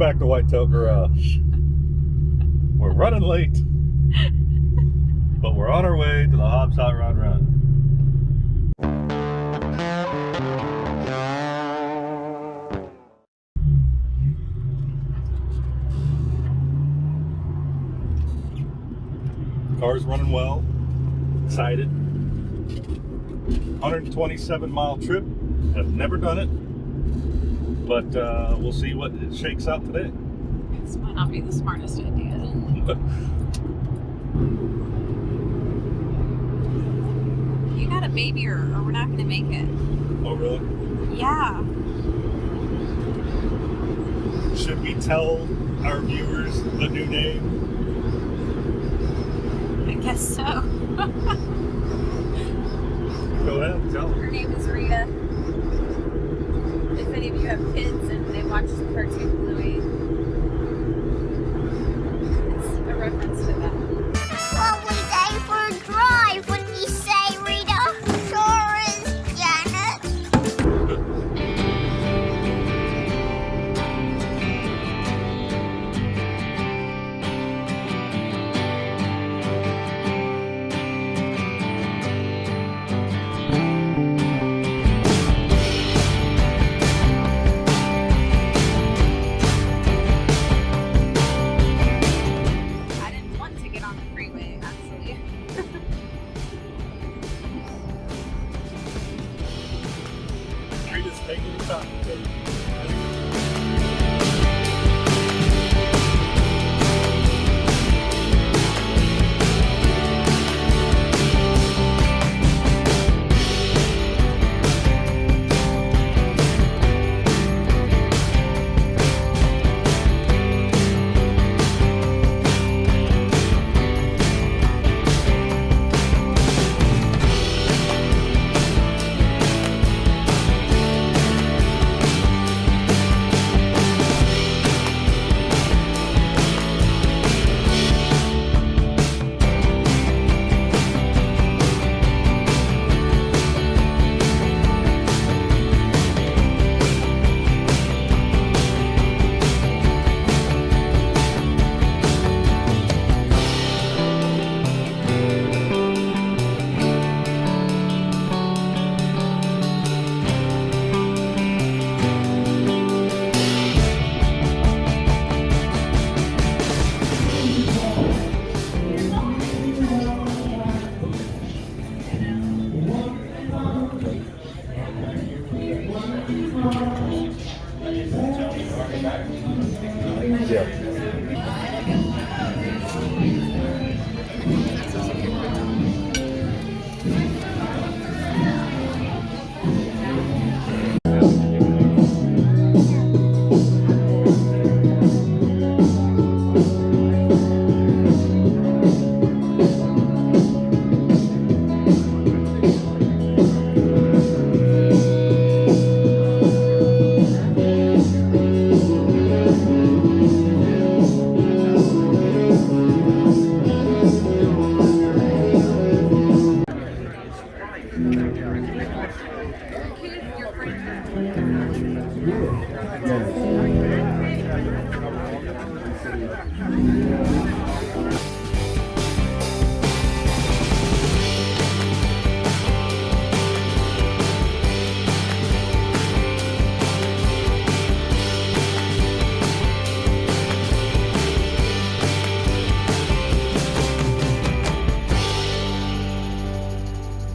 back to Whitetail Garage. We're running late, but we're on our way to the Hobbs Hot Rod Run. Car's running well, excited. 127-mile trip, have never done it, but we'll see what it shakes out today. This might not be the smartest idea. You got a baby or we're not going to make it. Oh, really? Yeah. Should we tell our viewers the new name? I guess so. Go ahead, tell them. Her name is Rita. If any of you have kids and they watch the cartoon Bluey, it's a reference to that. Lovely day for a drive, wouldn't you say, Rita? Sure is, Janet. I didn't want to get on the freeway, actually. Rita's taking the time.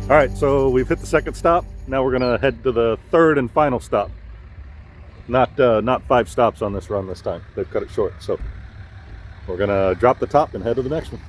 All right, so we've hit the second stop. Now we're gonna head to the third and final stop. Not 5 stops on this run this time. They've cut it short. So we're gonna drop the top and head to the next one.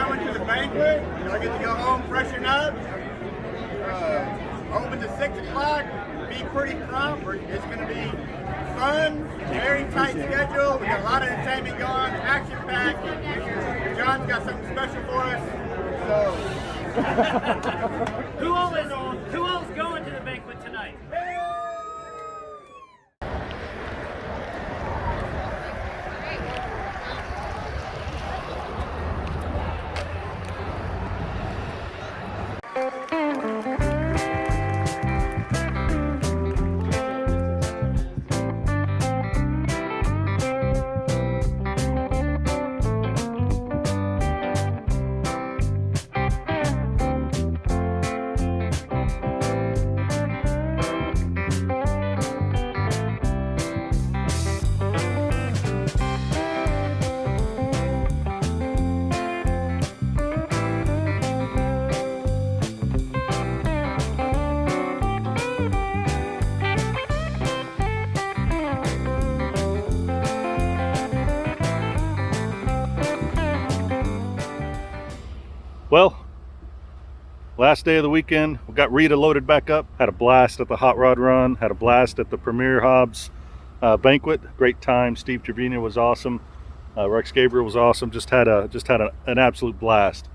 coming to the banquet. I get to go home, freshen up. Open to 6 o'clock. Be pretty prompt. It's going to be fun. Very tight schedule. We got a lot of entertainment going. Action packed. John's got something special for us. So. Who else going to the banquet tonight? Well, last day of the weekend, we got Rita loaded back up. Had a blast at the Hot Rod Run. Had a blast at the Premier Hobbs banquet. Great time. Steve Trevino was awesome. Rex Gabriel was awesome. Just had an absolute blast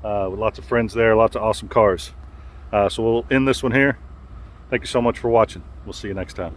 with lots of friends there. Lots of awesome cars. So we'll end this one here. Thank you so much for watching. We'll see you next time.